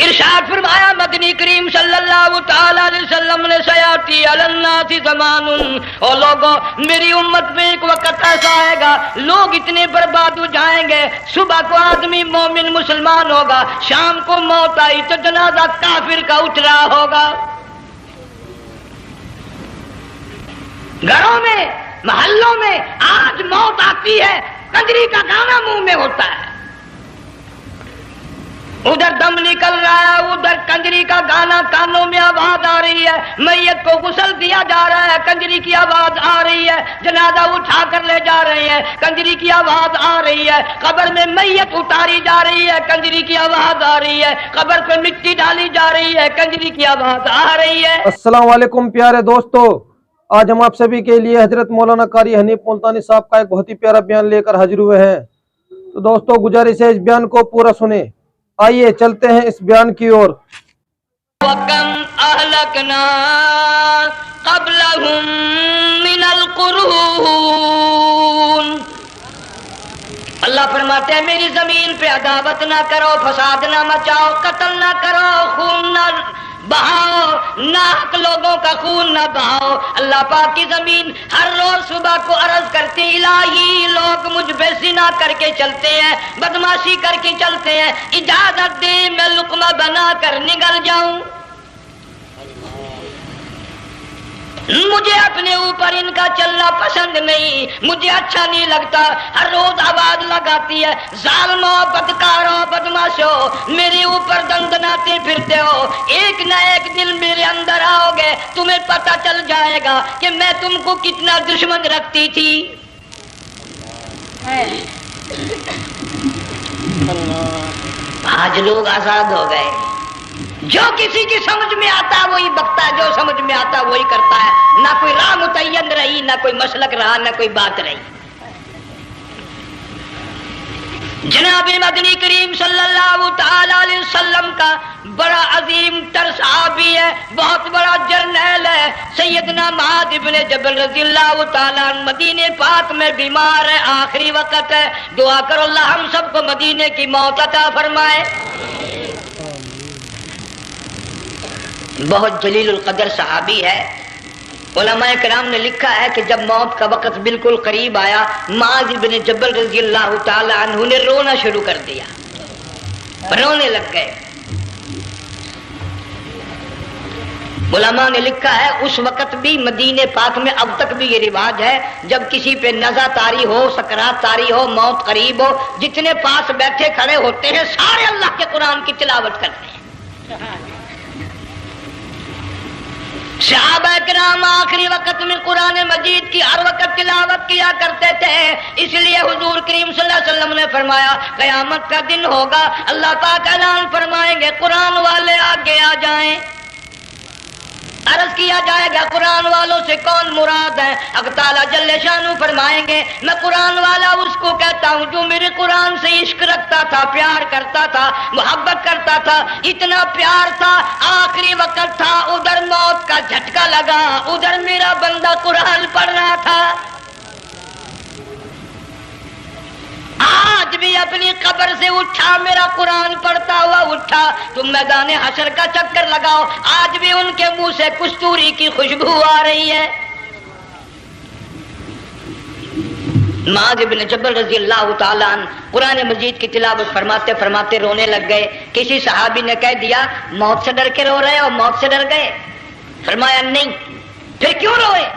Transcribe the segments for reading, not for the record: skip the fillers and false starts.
ارشاد فرمایا مدنی کریم صلی اللہ تعالی علیہ وسلم نے سیاتی علی الناس زمان، اور لوگوں میری امت میں ایک وقت ایسا آئے گا لوگ اتنے برباد ہو جائیں گے، صبح کو آدمی مومن مسلمان ہوگا، شام کو موت آئی تو جنازہ کافر کا اٹھ رہا ہوگا۔ گھروں میں محلوں میں آج موت آتی ہے، کنجری کا گانا منہ میں ہوتا ہے، ادھر دم نکل رہا ہے، ادھر کنجری کا گانا کانوں میں آواز آ رہی ہے، میت کو غسل دیا جا رہا ہے، کنجری کی آواز آ رہی ہے، جنازہ اٹھا کر لے جا رہے ہیں، کنجری کی آواز آ رہی ہے، قبر میں میت اتاری جا رہی ہے، کنجری کی آواز آ رہی ہے، قبر پہ مٹی ڈالی جا رہی ہے، کنجری کی آواز آ رہی ہے۔ السلام علیکم پیارے دوستو، آج ہم آپ سبھی کے لیے حضرت مولانا قاری حنیف ملتانی صاحب کا ایک بہت ہی پیارا بیان لے کر حاضر ہوئے ہیں۔ تو دوستو گزارش ہے اس بیان کو پورا سنیں، آئیے چلتے ہیں اس بیان کی اور۔ وَكَمْ أَهْلَكْنَا قَبْلَهُمْ مِنَ الْقُرُونِ، اللہ فرماتے ہیں میری زمین پہ عداوت نہ کرو، فساد نہ مچاؤ، قتل نہ کرو، خون نہ بہاؤ، ناحق لوگوں کا خون نہ بہاؤ۔ اللہ پاک کی زمین ہر روز صبح کو عرض کرتی الہی لوگ مجھ پہ زنا کر کے چلتے ہیں، بدماشی کر کے چلتے ہیں، اجازت دے میں لقمہ بنا کر نگل جاؤں، مجھے اپنے اوپر ان کا چلنا پسند نہیں، مجھے اچھا نہیں لگتا۔ ہر روز آواز لگاتی ہے ظالموں، بدکاروں، بدماشوں، میرے اوپر دندناتے پھرتے ہو، ایک نہ ایک دن میرے اندر آؤ گے، تمہیں پتہ چل جائے گا کہ میں تم کو کتنا دشمن رکھتی تھی۔ آج لوگ آزاد ہو گئے، جو کسی کی سمجھ میں آتا ہے وہی بکتا ہے، جو سمجھ میں آتا ہے وہی کرتا ہے، نہ کوئی راہ متعین رہی، نہ کوئی مسلک رہا، نہ کوئی بات رہی۔ جناب مدنی کریم صلی اللہ تعالی علیہ وسلم کا بڑا عظیم تر صحابی ہے، بہت بڑا جرنیل ہے، سیدنا معاذ بن جبل رضی اللہ تعالیٰ عنہ مدینے پاک میں بیمار ہے، آخری وقت ہے، دعا کرو اللہ ہم سب کو مدینے کی موت عطا فرمائے۔ بہت جلیل القدر صحابی ہے، علماء کرام نے لکھا ہے کہ جب موت کا وقت بالکل قریب آیا معاذ بن جبل رضی اللہ تعالی عنہ نے رونا شروع کر دیا، رونے لگ گئے۔ علماء نے لکھا ہے اس وقت بھی مدینے پاک میں اب تک بھی یہ رواج ہے، جب کسی پہ نزع طاری ہو، سکرات طاری ہو، موت قریب ہو، جتنے پاس بیٹھے کھڑے ہوتے ہیں سارے اللہ کے قرآن کی تلاوت کرتے ہیں۔ صحابہ کرام آخری وقت میں قرآن مجید کی ہر وقت تلاوت کیا کرتے تھے، اس لیے حضور کریم صلی اللہ علیہ وسلم نے فرمایا قیامت کا دن ہوگا، اللہ پاک اعلان فرمائیں گے قرآن والے آگے آ جائیں، عرض کیا جائے گا قرآن والوں سے کون مراد ہے؟ حق تعالیٰ جل شانہ فرمائیں گے میں قرآن والا اس کو کہتا ہوں جو میرے قرآن سے عشق رکھتا تھا، پیار کرتا تھا، محبت کرتا تھا، اتنا پیار تھا آخری وقت تھا، ادھر موت کا جھٹکا لگا، ادھر میرا بندہ قرآن پڑھ رہا تھا، آج بھی اپنی قبر سے اٹھا میرا قرآن پڑھتا ہوا اٹھا، تم میدان حشر کا چکر لگاؤ، آج بھی ان کے منہ سے کستوری کی خوشبو آ رہی ہے۔ معاذ بن جبل رضی اللہ تعالیٰ عنہ قرآن مجید کی تلاوت فرماتے فرماتے رونے لگ گئے۔ کسی صحابی نے کہہ دیا موت سے ڈر کے رو رہے ہو، موت سے ڈر گئے؟ فرمایا نہیں۔ پھر کیوں روئے؟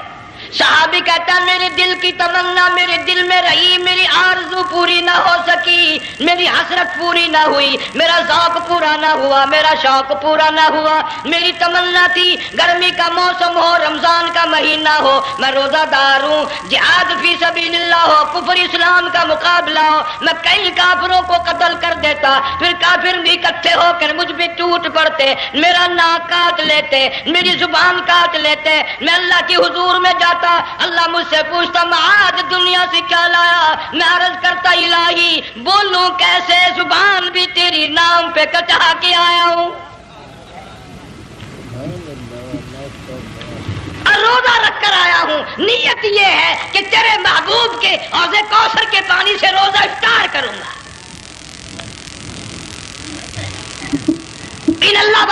صحابی کہتا میرے دل کی تمنا میرے دل میں رہی، میری آرزو پوری نہ ہو سکی، میری حسرت پوری نہ ہوئی، میرا ذوق پورا نہ ہوا، میرا شوق پورا نہ ہوا، میری تمنا تھی گرمی کا موسم ہو، رمضان کا مہینہ ہو، میں روزہ دار ہوں، جہاد فی سبیل اللہ ہو، کفر اسلام کا مقابلہ ہو، میں کئی کافروں کو قتل کر دیتا، پھر کافر بھی اکٹھے ہو کر مجھ پہ ٹوٹ پڑتے، میرا ناک کاٹ لیتے، میری زبان کاٹ لیتے، میں اللہ کی حضور میں جاتا، اللہ مجھ سے پوچھتا معاذ دنیا سے کیا لایا؟ میں عرض کرتا الہی بولوں کیسے، زبان بھی تیری نام پہ کٹا کے آیا ہوں، اور روزہ رکھ کر آیا ہوں، نیت یہ ہے کہ تیرے محبوب کے حوض کوثر کے پانی سے روزہ افطار کروں گا۔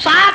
7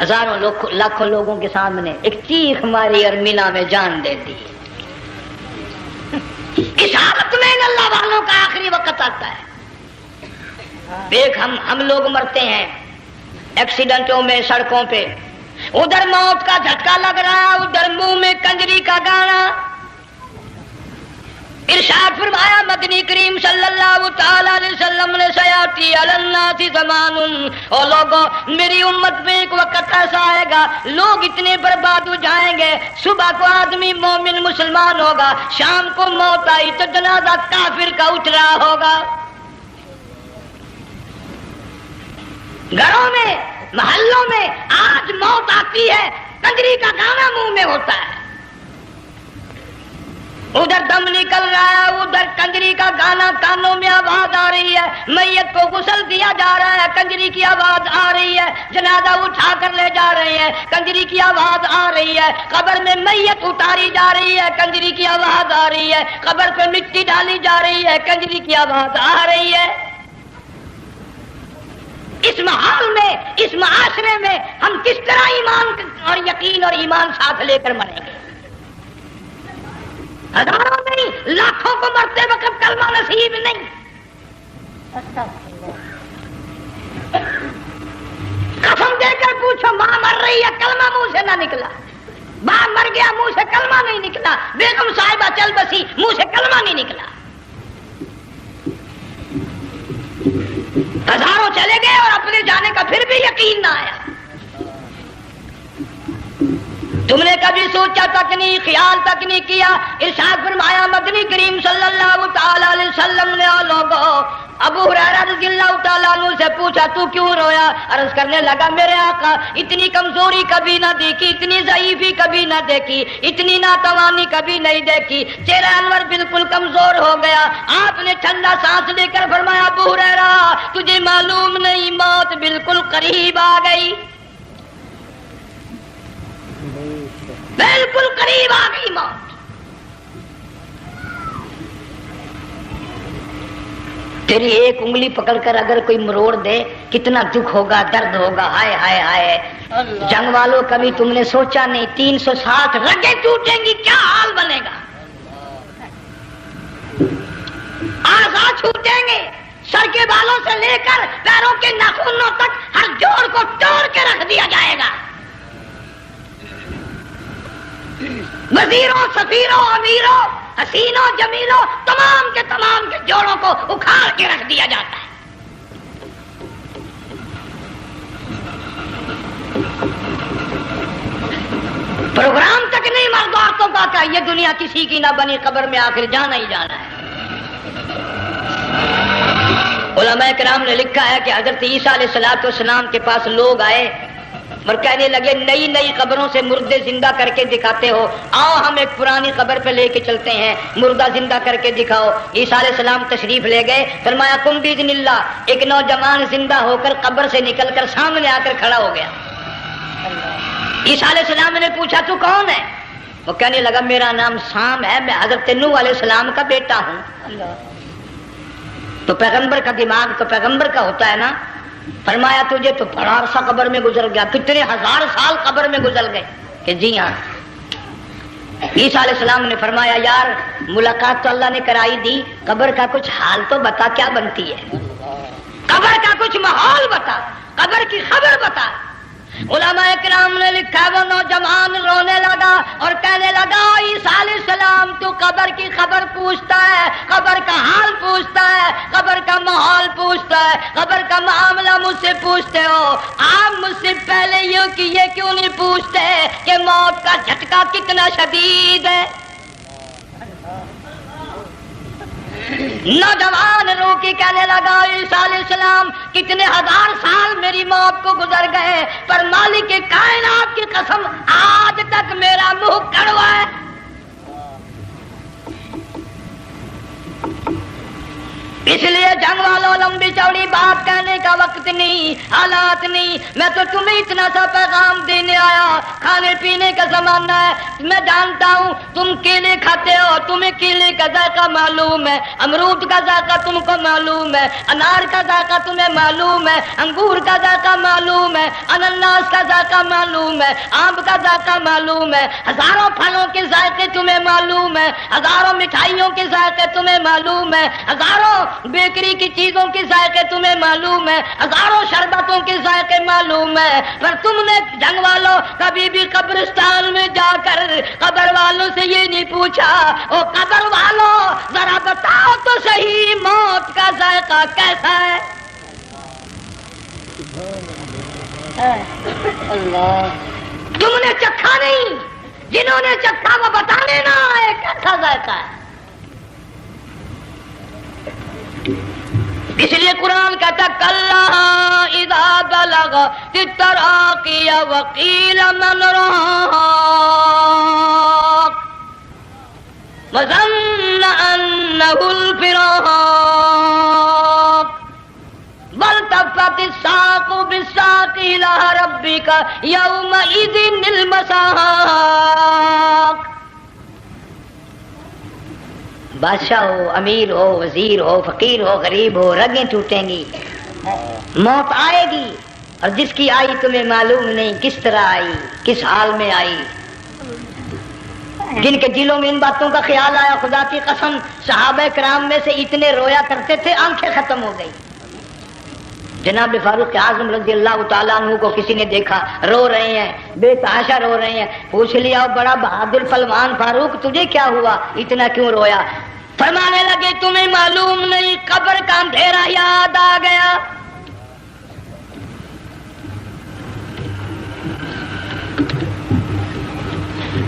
ہزاروں لاکھوں لوگوں کے سامنے ایک چیخ ماری اور مینا میں جان دے دی. اس حالت میں ان اللہ والوں کا آخری وقت آتا ہے. دیکھ ہم لوگ مرتے ہیں ایکسیڈنٹوں میں, سڑکوں پہ, ادھر موت کا جھٹکا لگ رہا, ادھر منہ میں کنجری کا گانا. ارشاد فرمایا مدنی کریم صلی اللہ تعالی علیہ وسلم نے سیاتی علی الناس زمان, اور لوگوں میری امت میں ایک وقت ایسا آئے گا لوگ اتنے برباد ہو جائیں گے. صبح کو آدمی مومن مسلمان ہوگا, شام کو موت آئی تو جنازہ کافر کا اٹھ رہا ہوگا. گھروں میں, محلوں میں آج موت آتی ہے, کنجری کا گانا منہ میں ہوتا ہے. ادھر دم نکل رہا ہے, ادھر کنجری کا گانا کانوں میں آواز آ رہی ہے. میت کو غسل دیا جا رہا ہے, کنجری کی آواز آ رہی ہے. جنازہ اٹھا کر لے جا رہے ہیں, کنجری کی آواز آ رہی ہے. قبر میں میت اتاری جا رہی ہے, کنجری کی آواز آ رہی ہے. قبر پہ مٹی ڈالی جا رہی ہے, کنجری کی آواز آ رہی ہے. اس ماحول میں, اس معاشرے میں ہم کس طرح ایمان اور یقین اور ایمان ساتھ لے کر مریں گے؟ ہزاروں نہیں لاکھوں کو مرتے وقت کلمہ نصیب نہیں. قسم دے کر پوچھو, ماں مر رہی ہے کلمہ منہ سے نہ نکلا, باپ مر گیا منہ سے کلمہ نہیں نکلا, بیگم صاحبہ چل بسی منہ سے کلمہ نہیں نکلا. ہزاروں چلے گئے اور اپنے جانے کا پھر بھی یقین نہ آیا. تم نے کبھی سوچا تک نہیں, خیال تک نہیں کیا. ارشاد فرمایا مدنی کریم صلی اللہ تعالی علیہ وسلم نے لوگوں ابو ہریرہ رضی اللہ تعالیٰ عنہ سے پوچھا تو کیوں رویا؟ عرض کرنے لگا میرے آقا اتنی کمزوری کبھی نہ دیکھی, اتنی ضعیفی کبھی نہ دیکھی, اتنی ناتوانی کبھی نہیں دیکھی. چہرہ انور بالکل کمزور ہو گیا. آپ نے ٹھنڈا سانس لے کر فرمایا ابو ہریرہ تجھے معلوم نہیں موت بالکل قریب آ گئی, بالکل قریب آ گئی موت. تیری ایک انگلی پکڑ کر اگر کوئی مروڑ دے کتنا دکھ ہوگا, درد ہوگا. ہائے ہائے ہائے, جنگ والوں کبھی تم نے سوچا نہیں 360 رگیں ٹوٹیں گی کیا حال بنے گا, اعضاء چھوٹیں گے, سر کے بالوں سے لے کر پیروں کے ناخنوں تک ہر جوڑ کو توڑ کے رکھ دیا جائے گا. وزیروں, سفیروں, امیروں, حسینوں, جمیلوں, تمام کے جوڑوں کو اکھاڑ کے رکھ دیا جاتا ہے. پروگرام تک نہیں مرد عورتوں کا کہ یہ دنیا کسی کی نہ بنی, قبر میں آخر جانا ہی جانا ہے. علماء کرام نے لکھا ہے کہ حضرت عیسیٰ علیہ السلام کے پاس لوگ آئے اور کہنے لگے نئی نئی قبروں سے مردے زندہ کر کے دکھاتے ہو, آؤ ہم ایک پرانی قبر پہ لے کے چلتے ہیں, مردہ زندہ کر کے دکھاؤ. عیسیٰ علیہ السلام تشریف لے گئے, فرمایا کم باذن اللہ. ایک نوجوان زندہ ہو کر قبر سے نکل کر سامنے آ کر کھڑا ہو گیا. عیسیٰ علیہ السلام نے پوچھا تو کون ہے؟ وہ کہنے لگا میرا نام سام ہے, میں حضرت نوح علیہ السلام کا بیٹا ہوں. تو پیغمبر کا دماغ تو پیغمبر کا ہوتا ہے نا. فرمایا تجھے تو بڑا عرصہ قبر میں گزر گیا, کتنے ہزار سال قبر میں گزر گئے. کہ جی ہاں. عیسیٰ علیہ السلام نے فرمایا یار ملاقات تو اللہ نے کرائی دی, قبر کا کچھ حال تو بتا کیا بنتی ہے, قبر کا کچھ ماحول بتا, قبر کی خبر بتا. علماء کرام نے لکھا وہ نوجوان رونے لگا اور کہنے لگا عیسیٰ علیہ السلام تو قبر کی خبر پوچھتا ہے, قبر کا حال پوچھتا ہے, قبر کا ماحول پوچھتا ہے, قبر کا معاملہ مجھ سے پوچھتے ہو, آپ مجھ سے پہلے یہ کیوں نہیں پوچھتے کہ موت کا جھٹکا کتنا شدید ہے. نوجوان رو کے کہنے لگا عیسیٰ علیہ السلام کتنے ہزار سال میری موت کو گزر گئے, پر مالک کائنات کی قسم آج تک میرا منہ کڑوا ہے. اس لیے جنگ والوں لمبی چوڑی بات کہنے کا وقت نہیں، حالات نہیں، میں تو تمہیں اتنا سا پیغام دینے آیا، کھانے پینے کا زمانہ ہے، میں جانتا ہوں تم کیلے کھاتے ہو، تمہیں کیلے کا ذائقہ معلوم ہے، امرود کا ذائقہ تم کو معلوم ہے، انار کا ذائقہ تمہیں معلوم ہے، انگور کا ذائقہ معلوم ہے، انناس کا ذائقہ معلوم ہے، آم کا ذائقہ معلوم ہے، ہزاروں پھلوں کے ذائقے تمہیں معلوم ہے، ہزاروں مٹھائیوں کے ذائقے تمہیں معلوم ہے، ہزاروں بیکری کی چیزوں کے ذائقے تمہیں معلوم ہے، ہزاروں شربتوں کے ذائقے معلوم ہے، پر تم نے جنگ والوں کبھی بھی قبرستان میں جا کر قبر والوں سے یہ نہیں پوچھا، او قبر والوں ذرا بتاؤ تو صحیح موت کا ذائقہ کیسا ہے؟ اللہ، تم نے چکھا نہیں، جنہوں نے چکھا وہ بتانے نہ آئے کیسا ذائقہ ہے۔ اس لیے قرآن کہتا کلا اذا بلغت التراقی وقیل من راق وظن انه الفراق والتفت الساق بالساق الى ربك يومئذ المساق۔ بادشاہ ہو، امیر ہو، وزیر ہو، فقیر ہو، غریب ہو، رگیں ٹوٹیں گی، موت آئے گی، اور جس کی آئی تمہیں معلوم نہیں کس طرح آئی، کس حال میں آئی۔ جن کے دلوں میں ان باتوں کا خیال آیا، خدا کی قسم صحابہ کرام میں سے اتنے رویا کرتے تھے آنکھیں ختم ہو گئی۔ جناب فاروق اعظم رضی اللہ تعالیٰ عنہ کو کسی نے دیکھا رو رہے ہیں، بے تحاشا رو رہے ہیں، پوچھ لیا بڑا بہادر پہلوان فاروق تجھے کیا ہوا، اتنا کیوں رویا؟ فرمانے لگے تمہیں معلوم نہیں، قبر کا اندھیرا یاد آ گیا۔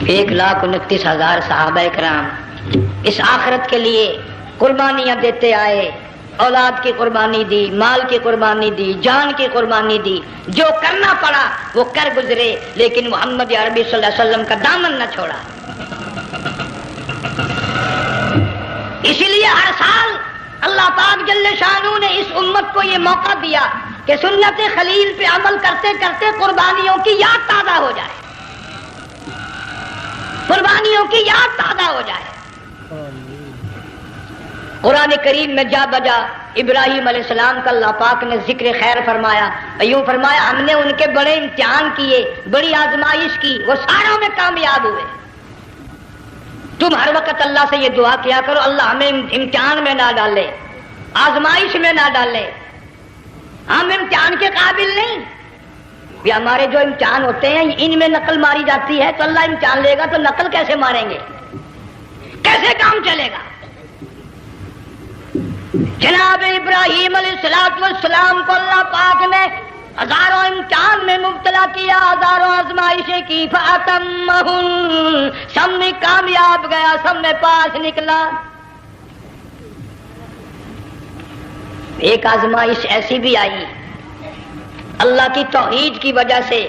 1,29,000 صحابہ کرام اس آخرت کے لیے قربانیاں دیتے آئے، اولاد کی قربانی دی، مال کی قربانی دی، جان کی قربانی دی، جو کرنا پڑا وہ کر گزرے، لیکن محمد عربی صلی اللہ علیہ وسلم کا دامن نہ چھوڑا۔ اسی لیے ہر سال اللہ پاک جل شانہ نے اس امت کو یہ موقع دیا کہ سنت خلیل پہ عمل کرتے کرتے قربانیوں کی یاد تازہ ہو جائے، قربانیوں کی یاد تازہ ہو جائے۔ قرآن کریم میں جا بجا ابراہیم علیہ السلام کا اللہ پاک نے ذکر خیر فرمایا، یوں فرمایا ہم نے ان کے بڑے امتحان کیے، بڑی آزمائش کی، وہ ساروں میں کامیاب ہوئے۔ تم ہر وقت اللہ سے یہ دعا کیا کرو اللہ ہمیں امتحان میں نہ ڈالے، آزمائش میں نہ ڈالے، ہم امتحان کے قابل نہیں۔ یہ ہمارے جو امتحان ہوتے ہیں ان میں نقل ماری جاتی ہے، تو اللہ امتحان لے گا تو نقل کیسے ماریں گے، کیسے کام چلے گا؟ جناب ابراہیم علیہ السلام کو اللہ پاک نے ہزاروں امتحان میں مبتلا کیا، ہزاروں آزمائشیں کی، فَأَتَمَّهُنْ سب میں کامیاب گیا، سب میں پاس نکلا۔ ایک آزمائش ایسی بھی آئی اللہ کی توحید کی وجہ سے،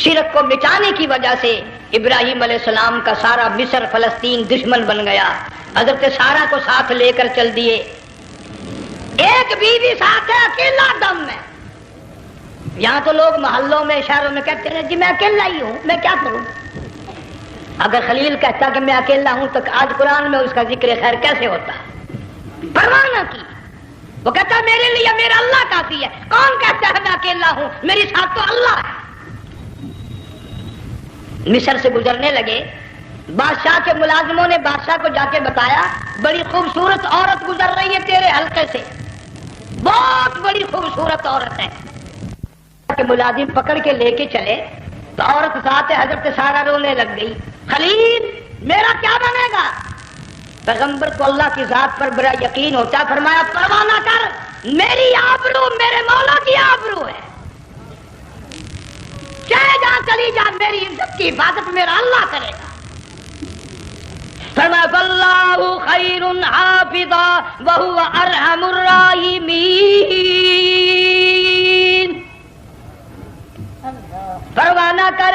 شرک کو مٹانے کی وجہ سے ابراہیم علیہ السلام کا سارا مصر فلسطین دشمن بن گیا، حضرت سارہ کو ساتھ لے کر چل دیے، ایک بیوی ساتھ ہے، اکیلا دم ہے۔ یہاں تو لوگ محلوں میں شہروں میں کہتے ہیں جی میں اکیلا ہی ہوں، میں کیا کروں؟ اگر خلیل کہتا کہ میں اکیلا ہوں تو آج قرآن میں اس کا ذکر خیر کیسے ہوتا؟ پرواہ نہ کی، وہ کہتا میرے لیے میرا اللہ کافی ہے۔ کون کہتا ہے میں اکیلا ہوں، میری ساتھ تو اللہ ہے۔ مصر سے گزرنے لگے، بادشاہ کے ملازموں نے بادشاہ کو جا کے بتایا بڑی خوبصورت عورت گزر رہی ہے تیرے حلقے سے، بہت بڑی خوبصورت عورت ہے۔ کہ ملازم پکڑ کے لے کے چلے تو عورت ساتھ حضرت سارہ رونے لگ گئی، خلیل میرا کیا بنے گا؟ پیغمبر کو اللہ کی ذات پر بڑا یقین ہوتا، فرمایا پرواہ نہ کر، میری آبرو میرے مولا کی آبرو ہے، چاہے جہاں چلی جا میری عزت کی حفاظت میرا اللہ کرے گا۔ فرمایا فاللہ خیر حافظا وہو ارحم الراحمین۔ پرواہ نہ کر،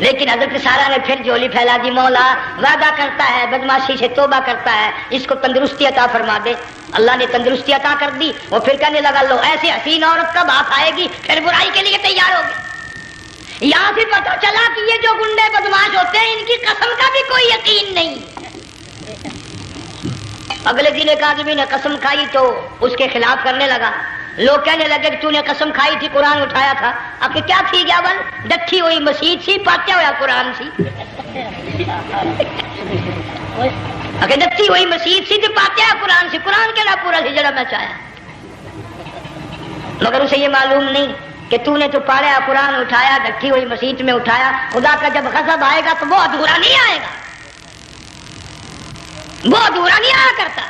لیکن حضرت سارا نے پھر جھولی پھیلا دی، مولا وعدہ کرتا ہے، بدماشی سے توبہ کرتا ہے، اس کو تندرستی عطا فرما دے۔ اللہ نے تندرستی عطا کر دی۔ وہ پھر کہنے لگا لو ایسی حسین عورت کب ہاتھ آئے گی، پھر برائی کے لیے تیار ہوگی۔ یہاں سے پتہ چلا کہ یہ جو گنڈے بدماش ہوتے ہیں ان کی قسم کا بھی کوئی یقین نہیں۔ اگلے دن ایک آدمی نے قسم کھائی تو اس کے خلاف کرنے لگا۔ لوگ کہنے لگے کہ تو نے قسم کھائی تھی، قرآن اٹھایا تھا، اب کہ کیا تھی گیا بل ڈٹھی ہوئی مسیح سی، پاٹیا ہوا قرآن سی، اگر ڈٹھی ہوئی مسیح سی تو پاٹیا قرآن سی، قرآن کے نہ پورا سی جڑا میں چاہیا، مگر اسے یہ معلوم نہیں کہ تو نے تو پاڑیا قرآن اٹھایا، ڈٹھی ہوئی مسیح میں اٹھایا، خدا کا جب غضب آئے گا تو وہ ادھورا نہیں آئے گا، وہ ادھورا نہیں آیا کرتا۔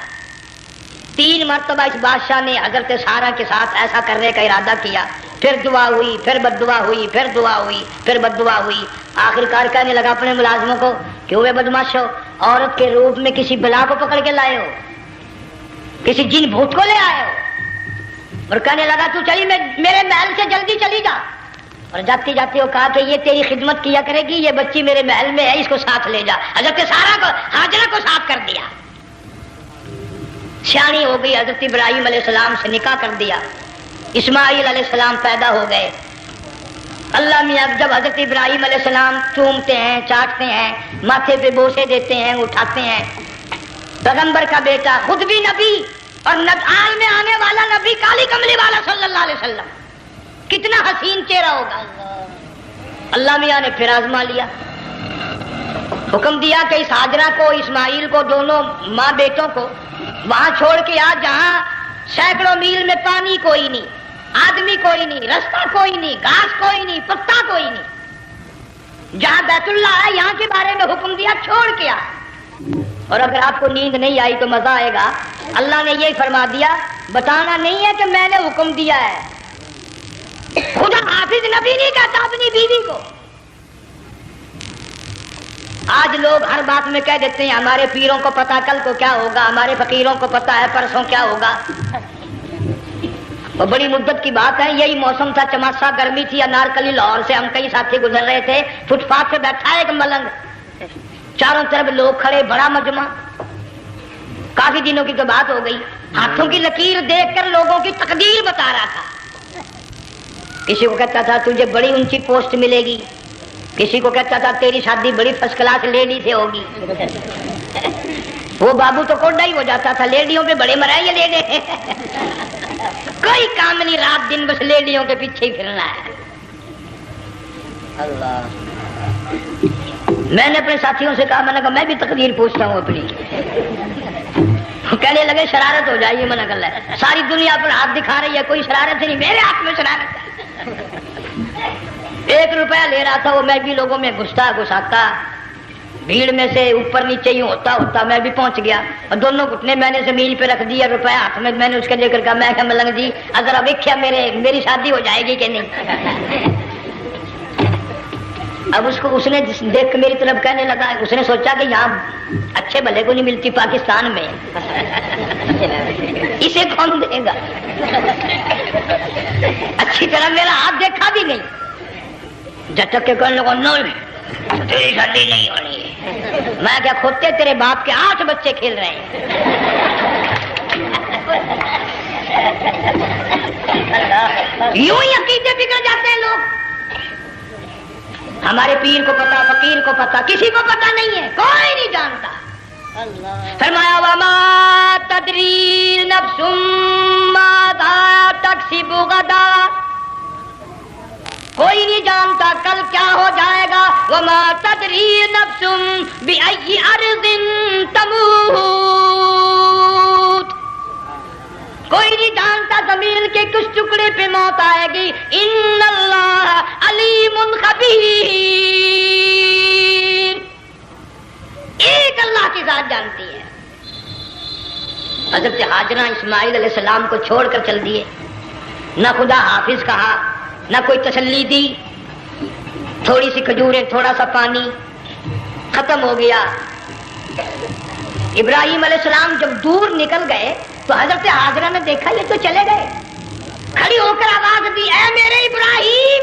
3 مرتبہ اس بادشاہ نے حضرت سارا کے ساتھ ایسا کرنے کا ارادہ کیا، پھر دعا ہوئی، پھر بد دعا ہوئی، پھر دعا ہوئی، پھر بد دعا ہوئی۔ آخر کار کہنے لگا اپنے ملازموں کو کہ ہوئے بدماشو، عورت کے روپ میں کسی بلا کو پکڑ کے لائے ہو، کسی جن بھوت کو لے آئے ہو، اور کہنے لگا تو چلی میرے محل سے جلدی چلی جا، اور جاتی جاتی وہ کہا کہ یہ تیری خدمت کیا کرے گی، یہ بچی میرے محل میں ہے، اس کو ساتھ لے جا۔ حضرت سارا کو، ہاجرہ کو ساتھ کر دیا، سیانی ہو گئی، حضرت ابراہیم علیہ السلام سے نکاح کر دیا، اسماعیل علیہ السلام پیدا ہو گئے۔ اللہ میاں جب حضرت ابراہیم علیہ السلام چومتے ہیں، چاٹتے ہیں، ماتھے پہ بوسے دیتے ہیں، اٹھاتے ہیں، پیغمبر کا بیٹا، خود بھی نبی اور آل میں آنے والا نبی، کالی کملی والا صلی اللہ علیہ وسلم، کتنا حسین چہرہ ہوگا۔ اللہ میاں نے پھر آزما لیا، حکم دیا کہ اس ہاجرہ کو، اسماعیل کو، دونوں ماں بیٹوں کو وہاں چھوڑ کے آ جہاں سینکڑوں میل میں پانی کوئی نہیں، آدمی کوئی نہیں، رستہ کوئی نہیں، گھاس کوئی نہیں، پتا کوئی نہیں، جہاں بیت اللہ ہے یہاں کے بارے میں حکم دیا، چھوڑ کے آ۔ اور اگر آپ کو نیند نہیں آئی تو مزہ آئے گا، اللہ نے یہ فرما دیا، بتانا نہیں ہے کہ میں نے حکم دیا ہے، خدا حافظ نبی نہیں کہتا اپنی بیوی کو۔ آج لوگ ہر بات میں کہہ دیتے ہیں ہمارے پیروں کو پتا کل کو کیا ہوگا، ہمارے فقیروں کو پتا ہے پرسوں کیا ہوگا۔ وہ بڑی مدت کی بات ہے، یہی موسم تھا، چماسا گرمی تھی، انارکلی لاہور سے ہم کئی ساتھی گزر رہے تھے، فٹ پاتھ پہ بیٹھا ہے ایک ملنگ، چاروں طرف لوگ کھڑے، بڑا مجمع، کافی دنوں کی تو بات ہو گئی، ہاتھوں کی لکیر دیکھ کر لوگوں کی تقدیر بتا رہا تھا۔ کسی کو کہتا تھا تجھے بڑی اونچی پوسٹ ملے گی، کسی کو کہتا تھا تیری شادی بڑی فرسٹ کلاس لیڈی سے ہوگی۔ وہ بابو تو کوڈا ہی ہو جاتا تھا، لیڈیوں پہ بڑے مرائے لیڈے، کوئی کام نہیں، رات دن بس لیڈیوں کے پیچھے ہی پھرنا ہے۔ اللہ، میں نے اپنے ساتھیوں سے کہا، میں نے کہا میں بھی تقدیر پوچھتا ہوں اپنی۔ کہنے لگے شرارت ہو جائے، منع کر لے، ساری دنیا پر ہاتھ دکھا رہی ہے، کوئی شرارت نہیں، میرے ہاتھ میں شرارت ہے۔ 1 روپیہ لے رہا تھا وہ، میں بھی لوگوں میں گھساتا، بھیڑ میں سے اوپر نیچے ہی ہوتا میں بھی پہنچ گیا، اور دونوں گھٹنے میں نے زمین پہ رکھ دیا، روپیہ ہاتھ میں نے اس کا ذکر کہا، میں کہا ملنگ جی اگر اب دیکھا میری شادی ہو جائے گی کہ نہیں۔ اب اس نے دیکھ کے میری طرف کہنے لگا، اس نے سوچا کہ یہاں اچھے بھلے کو نہیں ملتی پاکستان میں، اسے کون دے گا؟ اچھی طرح میرا ہاتھ دیکھا بھی نہیں، جھٹک کے کہنے لگا نہیں تیری شادی نہیں ہونی ہے۔ میں کیا کھوتے تیرے باپ کے 8 بچے کھیل رہے ہیں۔ یوں ہی عقیدے بگڑ جاتے ہیں لوگ، ہمارے پیر کو پتا، فقیر کو پتا، کسی کو پتا نہیں ہے، کوئی نہیں جانتا۔ فرمایا وما تدری نفس ماذا تکسب غدا، کوئی نہیں جانتا کل کیا ہو جائے گا۔ وما تدری نفس بأي أرض تموت، کوئی نہیں جانتا زمین کے کس ٹکڑے پہ موت آئے گی۔ ان اللہ علیم خبیر، ایک اللہ کی ذات جانتی ہے۔ حضرت ہاجرہ اسماعیل علیہ السلام کو چھوڑ کر چل دیے، نہ خدا حافظ کہا، نہ کوئی تسلی دی، تھوڑی سی کھجوریں، تھوڑا سا پانی، ختم ہو گیا۔ ابراہیم علیہ السلام جب دور نکل گئے تو حضرت ہاجرہ نے دیکھا یہ تو چلے گئے، کھڑی ہو کر آواز دی، اے میرے ابراہیم،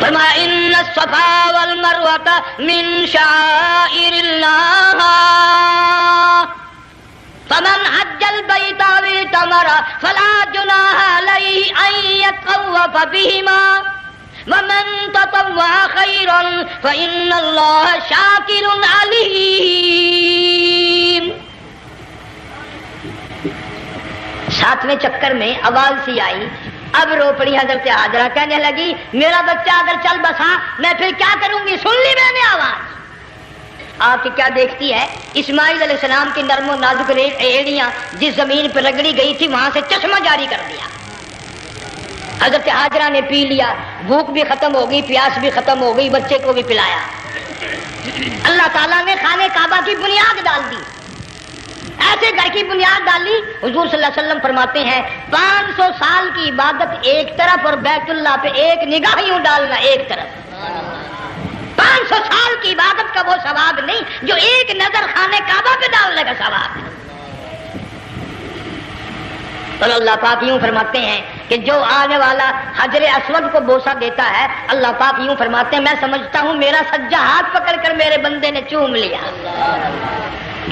فرمایا ان الصفا والمروۃ من شعائر اللہ فمن حج البیت او اعتمر فلا جناح علیہ ان یطوف بہما ومن تطوع خیرا فإن اللہ شاکر علیم۔ ساتویں چکر میں آواز سی آئی، اب رو پڑی حضرت ہاجرہ، کہنے لگی میرا بچہ اگر چل بسا میں پھر کیا کروں گی؟ سن لی میں نے آواز۔ آپ کی کیا دیکھتی ہے؟ اسماعیل علیہ السلام کی نرم و نازک ایڑیاں جس زمین پر رگڑی گئی تھی وہاں سے چشمہ جاری کر دیا۔ حضرت ہاجرہ نے پی لیا، بھوک بھی ختم ہو گئی، پیاس بھی ختم ہو گئی، بچے کو بھی پلایا۔ اللہ تعالیٰ نے خانہ کعبہ کی بنیاد ڈال دی، ایسے گھر کی بنیاد ڈالی۔ حضور صلی اللہ علیہ وسلم فرماتے ہیں 500 سال کی عبادت ایک طرف اور بیت اللہ پہ ایک نگاہ یوں ڈالنا ایک طرف۔ 500 سال کی عبادت کا وہ ثواب نہیں جو ایک نظر خانہ کعبہ پہ ڈالنے کا ثواب ہے۔ اور اللہ پاک یوں فرماتے ہیں کہ جو آنے والا حجر اسود کو بوسہ دیتا ہے، اللہ پاک یوں فرماتے ہیں میں سمجھتا ہوں میرا سجا ہاتھ پکڑ کر میرے بندے نے چوم لیا۔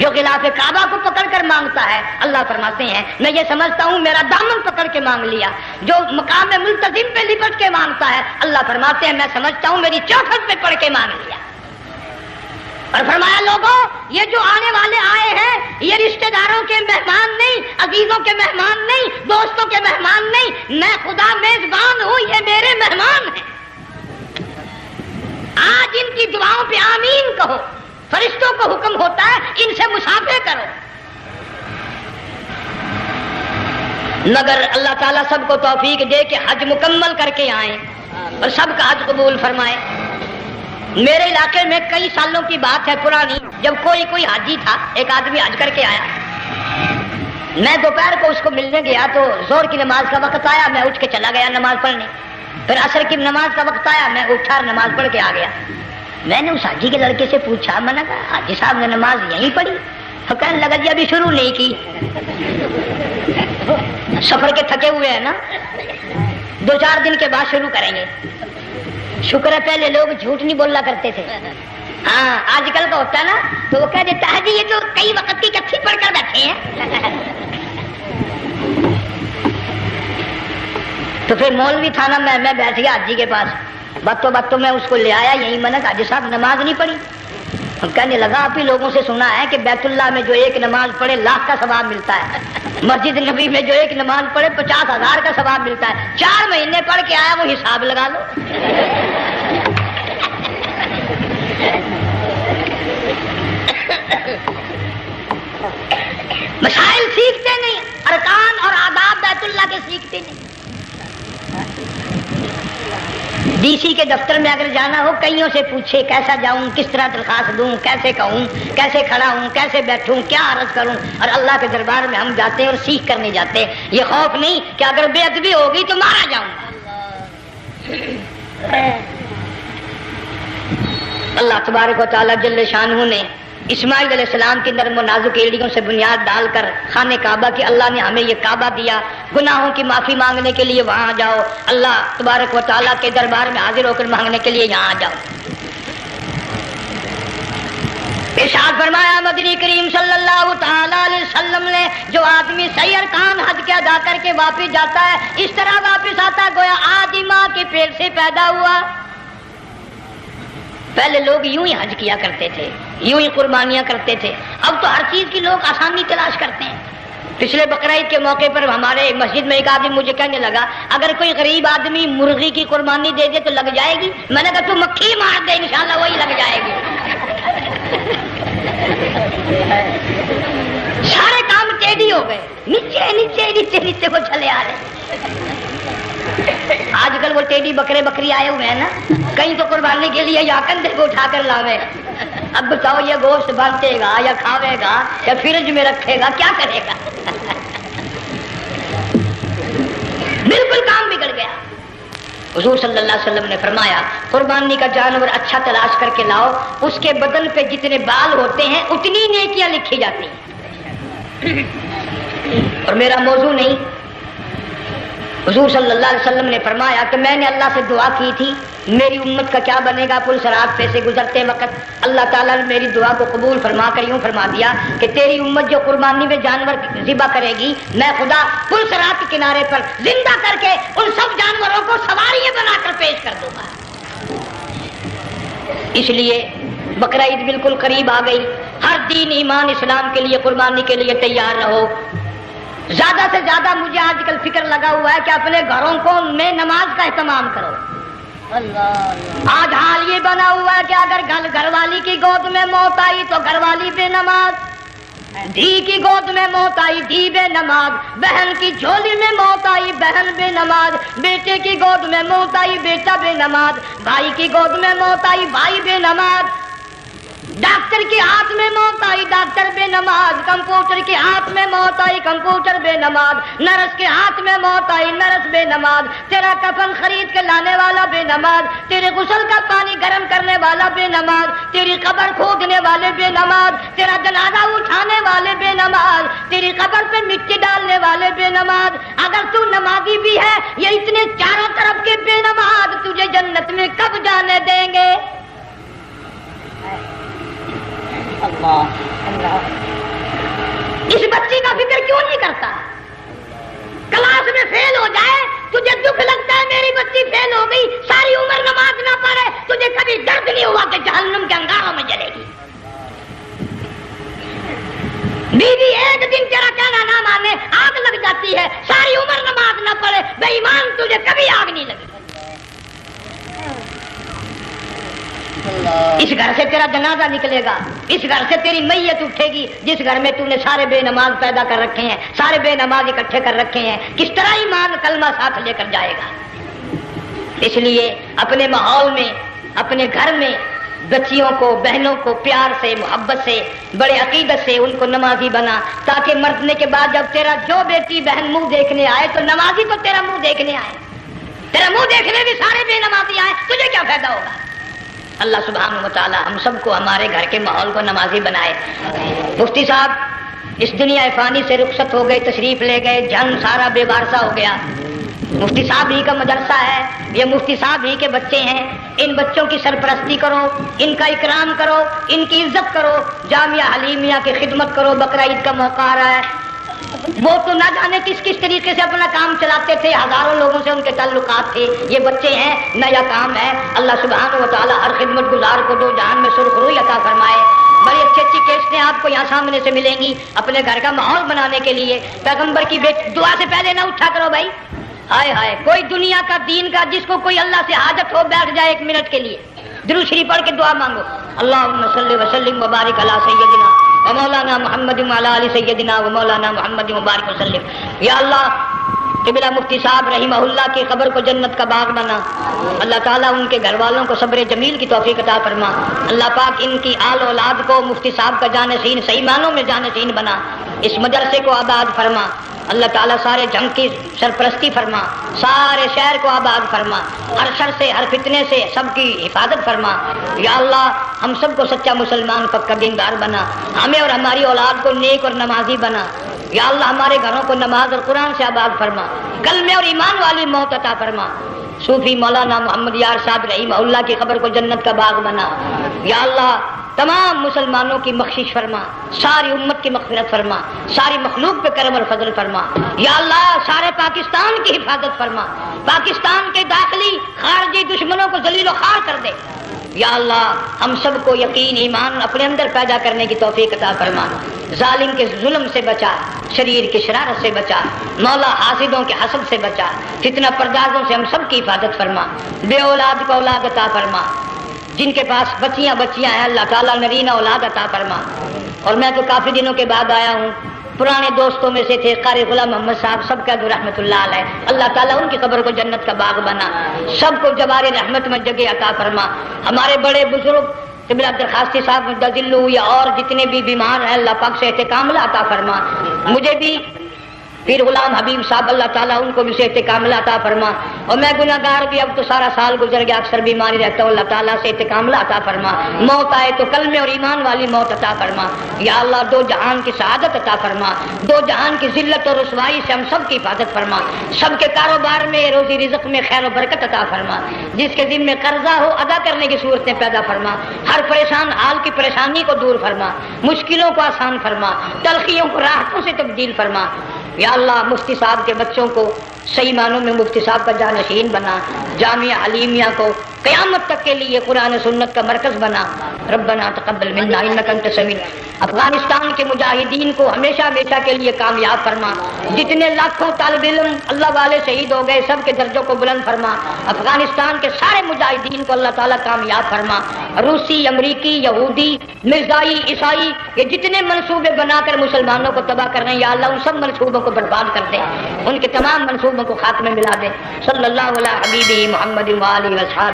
جو غلاف کعبہ کو پکڑ کر مانگتا ہے، اللہ فرماتے ہیں میں یہ سمجھتا ہوں میرا دامن پکڑ کے مانگ لیا۔ جو مقام ملتزم پہ لپٹ کے مانگتا ہے، اللہ فرماتے ہیں میں سمجھتا ہوں میری چوکھٹ پہ پڑھ کے مانگ لیا۔ اور فرمایا لوگوں یہ جو آنے والے آئے ہیں یہ رشتہ داروں کے مہمان نہیں، عزیزوں کے مہمان نہیں، دوستوں کے مہمان نہیں، میں خدا میزبان ہوں، یہ میرے مہمان ہیں۔ آج ان کی دعاؤں پہ آمین کہو، فرشتوں کو حکم ہوتا ہے ان سے مسافہ کرو۔ مگر اللہ تعالیٰ سب کو توفیق دے کہ حج مکمل کر کے آئیں اور سب کا حج قبول فرمائے۔ میرے علاقے میں کئی سالوں کی بات ہے پرانی، جب کوئی حاجی تھا، ایک آدمی حج کر کے آیا، میں دوپہر کو اس کو ملنے گیا تو ظہر کی نماز کا وقت آیا، میں اٹھ کے چلا گیا نماز پڑھنے۔ پھر عصر کی نماز کا وقت آیا، میں اٹھا اور نماز پڑھ کے آ گیا۔ میں نے اس حاجی کے لڑکے سے پوچھا، میں نے کہا حاجی صاحب نے نماز یہیں پڑھی؟ تو کہنے لگا جی ابھی شروع نہیں کی، سفر کے تھکے ہوئے ہیں نا، 2-4 دن کے بعد شروع کریں گے۔ شکر ہے پہلے لوگ جھوٹ نہیں بولنا کرتے تھے، ہاں آج کل کا ہوتا ہے نا تو وہ کہہ دیتا ہے جی یہ تو کئی وقت کی کچھی پڑھ کر بیٹھے ہیں۔ تو پھر مولوی تھا نا، میں بیٹھ گیا حاجی کے پاس، باتوں میں اس کو لے آیا یہیں، میں نے کہا حاجی صاحب نماز نہیں پڑھی؟ کہنے لگا آپ ہی لوگوں سے سنا ہے کہ بیت اللہ میں جو ایک نماز پڑھے 1,00,000 کا ثواب ملتا ہے، مسجد نبی میں جو ایک نماز پڑھے 50,000 کا ثواب ملتا ہے۔ 4 مہینے پڑھ کے آیا، وہ حساب لگا لو۔ مسائل سیکھتے نہیں، ارکان اور آداب بیت اللہ کے سیکھتے نہیں۔ ڈی سی کے دفتر میں اگر جانا ہو کئیوں سے پوچھے کیسا جاؤں، کس طرح درخواست دوں، کیسے کہوں، کیسے کھڑا ہوں، کیسے بیٹھوں، کیا عرض کروں، اور اللہ کے دربار میں ہم جاتے ہیں اور سیکھ کر نہیں جاتے۔ یہ خوف نہیں کہ اگر بے ادبی ہوگی تو مارا جاؤں گا۔ اللہ تبارک و تعالیٰ جل شانہ نے اسماعیل علیہ السلام کی نرم و نازک ایڑیوں سے بنیاد ڈال کر خانہ کعبہ کی، اللہ نے ہمیں یہ کعبہ دیا، گناہوں کی معافی مانگنے کے لیے وہاں جاؤ، اللہ تبارک و تعالیٰ کے دربار میں حاضر ہو کر مانگنے کے لیے یہاں جاؤ۔ ارشاد فرمایا مدنی کریم صلی اللہ تعالیٰ علیہ وسلم نے جو آدمی صحیح ارکان حج کے ادا کر کے واپس جاتا ہے اس طرح واپس آتا ہے گویا آج ہی ماں کے پیٹ سے پیدا ہوا۔ پہلے لوگ یوں ہی حج کیا کرتے تھے، یوں ہی قربانیاں کرتے تھے، اب تو ہر چیز کی لوگ آسانی تلاش کرتے ہیں۔ پچھلے بقرعید کے موقع پر ہمارے مسجد میں ایک آدمی مجھے کہنے لگا اگر کوئی غریب آدمی مرغی کی قربانی دے دے تو لگ جائے گی؟ میں نے کہا تو مکھی مار دے انشاءاللہ وہی لگ جائے گی۔ سارے کام ٹیڑھی ہو گئے، نیچے نیچے نیچے نیچے کو چلے آ رہے۔ آج کل وہ ٹیڑھی بکرے بکری آئے ہوئے ہیں نا، کہیں تو قربانی کے لیے یا کندھے کو اٹھا کر لاوے۔ اب بتاؤ یہ گوشت بنتے گا یا کھاوے گا یا فریج میں رکھے گا، کیا کرے گا؟ بالکل کام بگڑ گیا۔ حضور صلی اللہ علیہ وسلم نے فرمایا قربانی کا جانور اچھا تلاش کر کے لاؤ، اس کے بدن پہ جتنے بال ہوتے ہیں اتنی نیکیاں لکھی جاتی ہیں۔ اور میرا موضوع نہیں، حضور صلی اللہ علیہ وسلم نے فرمایا کہ میں نے اللہ سے دعا کی تھی میری امت کا کیا بنے گا. پل صراط پہ سے گزرتے وقت اللہ تعالیٰ نے میری دعا کو قبول فرما کر یوں فرما دیا کہ تیری امت جو قربانی میں جانور ذبح کرے گی میں خدا پل صراط کے کنارے پر زندہ کر کے ان سب جانوروں کو سواریاں بنا کر پیش کر دوں گا. اس لیے بقرہ عید بالکل قریب آ گئی. ہر دین ایمان اسلام کے لیے قربانی کے لیے تیار رہو. زیادہ سے زیادہ مجھے آج کل فکر لگا ہوا ہے کہ اپنے گھروں کو میں نماز کا اہتمام کرو. آج حال یہ بنا ہوا ہے کہ اگر گھر والی کی گود میں موت آئی تو گھر والی بے نماز, دھی کی گود میں موت آئی دھی بے نماز, بہن کی جھولی میں موت آئی بہن بے نماز, بیٹے کی گود میں موت آئی بیٹا بے نماز, بھائی کی گود میں موت آئی بھائی بے نماز, ڈاکٹر کے ہاتھ میں موت آئی ڈاکٹر بے نماز, کمپیوٹر کے ہاتھ میں موت آئی کمپیوٹر بے نماز, نرس کے ہاتھ میں موت آئی نرس بے نماز, تیرا کفن خرید کے لانے والا بے نماز, تیرے غسل کا پانی گرم کرنے والا بے نماز, تیری قبر کھودنے والے بے نماز, تیرا جنازہ اٹھانے والے بے نماز, تیری قبر پہ مٹی ڈالنے والے بے نماز. اگر تو نمازی بھی ہے یہ اتنے چاروں طرف کے بے نماز تجھے جنت میں کب جانے دیں گے؟ اس بچی کا فکر کیوں نہیں کرتا؟ کلاس میں فیل ہو جائے تجھے دکھ لگتا ہے میری بچی فیل ہو گئی, ساری عمر نماز نہ پڑھے تجھے کبھی درد نہیں ہوا کہ جہنم کے انگاروں میں جلے گی. بیوی ایک دن تیرا کہنا نہ مانے آگ لگ جاتی ہے, ساری عمر نماز نہ پڑھے بے ایمان تجھے کبھی آگ نہیں لگی. اس گھر سے تیرا جنازہ نکلے گا, اس گھر سے تیری میت اٹھے گی جس گھر میں تو نے سارے بے نماز پیدا کر رکھے ہیں, سارے بے نماز اکٹھے کر رکھے ہیں. کس طرح ایمان کلمہ ساتھ لے کر جائے گا؟ اس لیے اپنے ماحول میں اپنے گھر میں بچیوں کو بہنوں کو پیار سے محبت سے بڑے عقیدت سے ان کو نمازی بنا, تاکہ مرنے کے بعد جب تیرا جو بیٹی بہن منہ دیکھنے آئے تو نمازی تو تیرا منہ دیکھنے آئے, تیرا منہ دیکھنے بھی سارے بے نمازی آئے, تجھے کیا فائدہ ہوگا؟ اللہ سبحانہ و تعالی ہم سب کو ہمارے گھر کے ماحول کو نمازی بنائے. مفتی صاحب اس دنیا فانی سے رخصت ہو گئے, تشریف لے گئے, جان سارا بے وارثہ ہو گیا. مفتی صاحب ہی کا مدرسہ ہے, یہ مفتی صاحب ہی کے بچے ہیں. ان بچوں کی سرپرستی کرو, ان کا اکرام کرو, ان کی عزت کرو, جامعہ حلیمیہ کی خدمت کرو. بقرہ عید کا موقع آ رہا ہے, وہ تو نہ جانے کس کس طریقے سے اپنا کام چلاتے تھے, ہزاروں لوگوں سے ان کے تعلقات تھے. یہ بچے ہیں, نیا کام ہے. اللہ سبحانہ و تعالی ہر خدمت گزار کو دو جہان میں سرخ روی عطا فرمائے. بڑی اچھی اچھی کیسٹیں آپ کو یہاں سامنے سے ملیں گی اپنے گھر کا ماحول بنانے کے لیے. پیغمبر کی دعا سے پہلے نہ اٹھا کرو بھائی. ہائے ہائے, کوئی دنیا کا دین کا جس کو کوئی اللہ سے حاجت ہو بیٹھ جائے ایک منٹ کے لیے, درود شریف پڑھ کے دعا مانگو. اللہم صلی وسلم وبارک علی سیدنا و مولانا محمد وعلی آل سیدنا و مولانا محمد مبارک وسلم. یا اللہ قبلہ مفتی صاحب رحمہ اللہ کی قبر کو جنت کا باغ بنا. اللہ تعالیٰ ان کے گھر والوں کو صبر جمیل کی توفیق عطا فرما. اللہ پاک ان کی آل اولاد کو مفتی صاحب کا جانشین صحیح معنوں میں جانشین بنا. اس مدرسے کو آباد فرما. اللہ تعالیٰ سارے جنگ کی سرپرستی فرما, سارے شہر کو آباد فرما, ہر شر سے ہر فتنے سے سب کی حفاظت فرما. یا اللہ ہم سب کو سچا مسلمان پکا دیندار بنا, ہمیں اور ہماری اولاد کو نیک اور نمازی بنا. یا اللہ ہمارے گھروں کو نماز اور قرآن سے آباد فرما, کلمے اور ایمان والی موت عطا فرما. صوفی مولانا محمد یار صاحب رحمہ اللہ کی قبر کو جنت کا باغ بنا. یا اللہ تمام مسلمانوں کی بخشش فرما, ساری امت کی مغفرت فرما, ساری مخلوق پہ کرم اور فضل فرما. یا اللہ سارے پاکستان کی حفاظت فرما, پاکستان کے داخلی خارجی دشمنوں کو ذلیل و خوار کر دے. یا اللہ ہم سب کو یقین ایمان اپنے اندر پیدا کرنے کی توفیق عطا فرما. ظالم کے ظلم سے بچا, شریر کی شرارت سے بچا, مولا حاسدوں کے حسد سے بچا, فتنہ پردازوں سے ہم سب کی حفاظت فرما. بے اولاد کو اولاد عطا فرما, جن کے پاس بچیاں ہیں اللہ تعالیٰ نرینہ اولاد عطا فرما. اور میں تو کافی دنوں کے بعد آیا ہوں, پرانے دوستوں میں سے تھے قاری غلام محمد صاحب سب کا رحمت اللہ علیہ. اللہ تعالیٰ ان کی قبر کو جنت کا باغ بنا, سب کو جوار رحمت میں جگہ عطا فرما. ہمارے بڑے بزرگ قبلہ درخواستی صاحب مدذلو یا اور جتنے بھی بیمار ہیں اللہ پاک سے کاملہ عطا فرما. مجھے بھی پھر غلام حبیب صاحب اللہ تعالیٰ ان کو بھی صحت کاملہ عطا فرما، اور میں گناہگار بھی اب تو سارا سال گزر گیا، اکثر بیماری رہتا ہوں، اللہ تعالیٰ صحت کاملہ عطا فرما، موت آئے تو کلمے اور ایمان والی موت عطا فرما یا اللہ، دو جہان کی سعادت عطا فرما، دو جہان کی ذلت اور رسوائی سے ہم سب کی حفاظت فرما، سب کے کاروبار میں روزی رزق میں خیر و برکت عطا فرما، جس کے ذمہ قرضہ ہو ادا کرنے کی صورتیں پیدا فرما، ہر پریشان حال کی پریشانی کو دور فرما، مشکلوں کو آسان فرما، تلخیوں کو راحتوں سے تبدیل فرما یا اللہ، مفتی صاحب کے بچوں کو صحیح معنوں میں مفتی صاحب کا جانشین بنا، جامعہ علیمیہ کو قیامت تک کے لیے قرآن و سنت کا مرکز بنا، ربنا تقبل منا انک انت السمیع، افغانستان کے مجاہدین کو ہمیشہ ہمیشہ کے لیے کامیاب فرما، جتنے لاکھوں طالب علم اللہ والے شہید ہو گئے سب کے درجوں کو بلند فرما، افغانستان کے سارے مجاہدین کو اللہ تعالیٰ کامیاب فرما، روسی، امریکی، یہودی، مرزائی، عیسائی، یہ جتنے منصوبے بنا کر مسلمانوں کو تباہ کر رہے ہیں یا اللہ، ان سب منصوبوں کو برباد کر دے، ان کے تمام منصوبوں کو خاتمے ملا دے، صلی اللہ علیہ حبیبہ محمد وآلہ وصحبہ